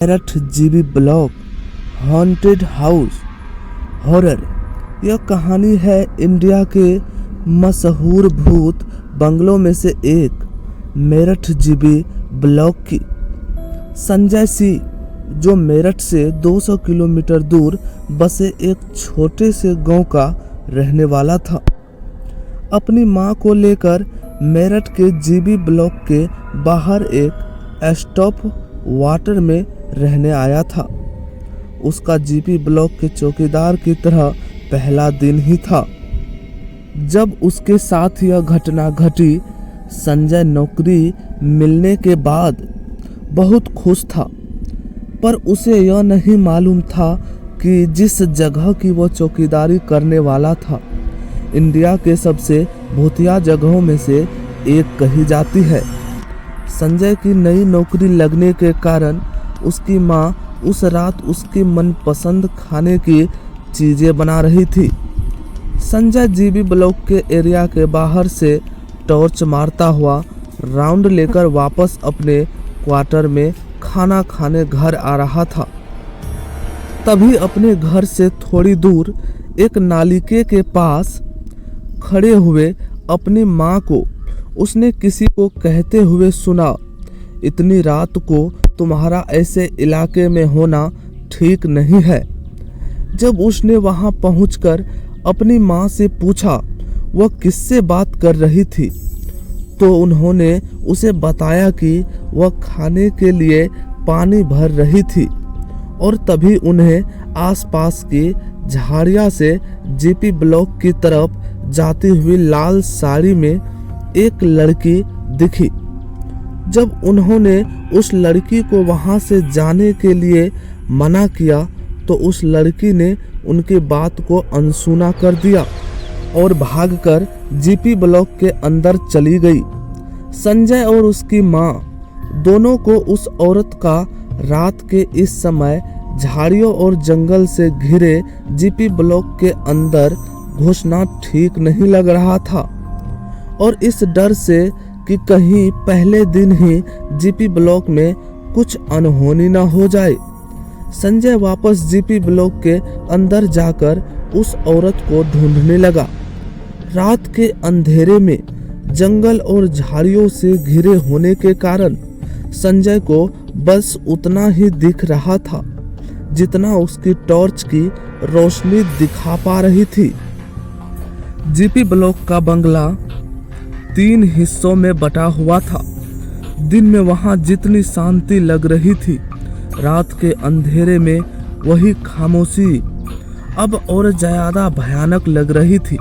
Meerut GB block haunted house horror. यह कहानी है इंडिया के मशहूर भूत बंगलों में से एक मेरठ जीबी ब्लॉक की। संजय सिंह, जो मेरठ से 200 किलोमीटर दूर बसे एक छोटे से गांव का रहने वाला था, अपनी मां को लेकर मेरठ के जीबी ब्लॉक के बाहर एक स्टॉप वाटर में रहने आया था। उसका जीबी ब्लॉक के चौकीदार की तरह पहला दिन ही था जब उसके साथ यह घटना घटी। संजय नौकरी मिलने के बाद बहुत खुश था, पर उसे यह नहीं मालूम था कि जिस जगह की वो चौकीदारी करने वाला था, इंडिया के सबसे भूतिया जगहों में से एक कही जाती है। संजय की नई नौकरी लगने के कारण उसकी मां उस रात उसकी मनपसंद खाने की चीज़ें बना रही थी। संजय जीबी ब्लॉक के एरिया के बाहर से टॉर्च मारता हुआ राउंड लेकर वापस अपने क्वार्टर में खाना खाने घर आ रहा था। तभी अपने घर से थोड़ी दूर एक नालिके के पास खड़े हुए अपनी मां को उसने किसी को कहते हुए सुना, इतनी रात को तुम्हारा ऐसे इलाके में होना ठीक नहीं है। जब उसने वहां पहुंचकर अपनी मां से पूछा वह किससे बात कर रही थी, तो उन्होंने उसे बताया कि वह खाने के लिए पानी भर रही थी और तभी उन्हें आसपास की झाड़ियां से जीपी ब्लॉक की तरफ जाती हुई लाल साड़ी में एक लड़की दिखी। जब उन्होंने उस लड़की को वहां से जाने के लिए मना किया तो उस लड़की ने उनकी बात को अनसुना कर दिया और भागकर जीपी ब्लॉक के अंदर चली गई। संजय और उसकी मां दोनों को उस औरत का रात के इस समय झाड़ियों और जंगल से घिरे जीपी ब्लॉक के अंदर घुसना ठीक नहीं लग रहा था, और इस डर से कि कहीं पहले दिन ही जीपी ब्लॉक में कुछ अनहोनी न हो जाए, संजय वापस जीपी ब्लॉक के अंदर जाकर उस औरत को ढूंढने लगा। रात के अंधेरे में जंगल और झाड़ियों से घिरे होने के कारण संजय को बस उतना ही दिख रहा था जितना उसकी टॉर्च की रोशनी दिखा पा रही थी। जीपी ब्लॉक का बंगला 3 हिस्सों में बटा हुआ था। दिन में वहां जितनी शांति लग रही थी, रात के अंधेरे में वही खामोशी अब और ज्यादा भयानक लग रही थी।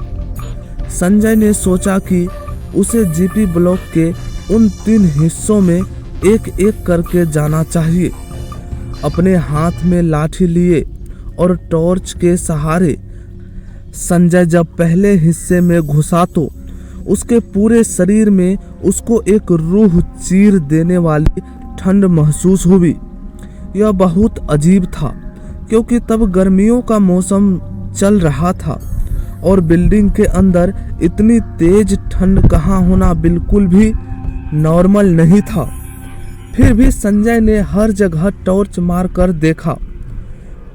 संजय ने सोचा कि उसे जीपी ब्लॉक के उन 3 हिस्सों में एक एक करके जाना चाहिए। अपने हाथ में लाठी लिए और टॉर्च के सहारे संजय जब पहले हिस्से में घुसा तो उसके पूरे शरीर में उसको एक रूह चीर देने वाली ठंड महसूस हुई। यह बहुत अजीब था क्योंकि तब गर्मियों का मौसम चल रहा था और बिल्डिंग के अंदर इतनी तेज ठंड कहाँ होना बिल्कुल भी नॉर्मल नहीं था। फिर भी संजय ने हर जगह टॉर्च मार कर देखा,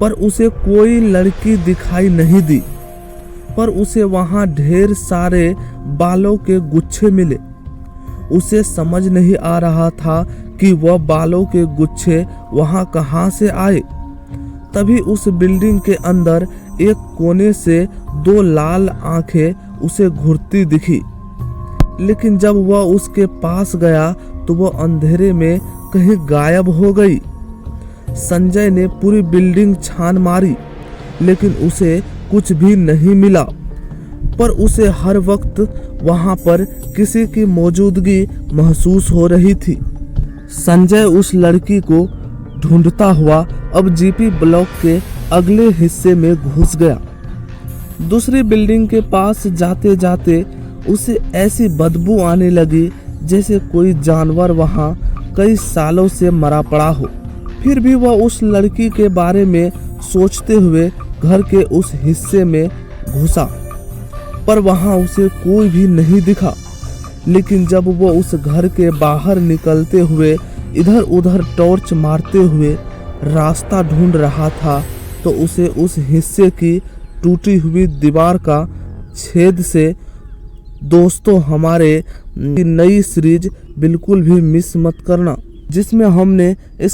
पर उसे कोई लड़की दिखाई नहीं दी, पर उसे वहां ढेर सारे बालों के गुच्छे मिले। उसे समझ नहीं आ रहा था कि वह बालों के गुच्छे वहां कहां से आए। तभी उस बिल्डिंग के अंदर एक कोने से 2 लाल आंखें उसे घूरती दिखी, लेकिन जब वह उसके पास गया तो वह अंधेरे में कहीं गायब हो गई। संजय ने पूरी बिल्डिंग छान मारी, लेकिन उसे कुछ भी नहीं मिला, पर उसे हर वक्त वहां पर किसी की मौजूदगी महसूस हो रही थी। संजय उस लड़की को ढूंढता हुआ अब जीपी ब्लॉक के अगले हिस्से में घुस गया। दूसरी बिल्डिंग के पास जाते जाते उसे ऐसी बदबू आने लगी जैसे कोई जानवर वहां कई सालों से मरा पड़ा हो। फिर भी वह उस लड़की के बारे में सोचते हुए घर के उस हिस्से में घुसा, पर वहां उसे कोई भी नहीं दिखा। लेकिन जब वो उस घर के बाहर निकलते हुए इधर उधर टॉर्च मारते हुए रास्ता ढूंढ रहा था तो उसे उस हिस्से की टूटी हुई दीवार का छेद से। दोस्तों, हमारे नई सीरीज बिल्कुल भी मिस मत करना, जिसमें हमने इस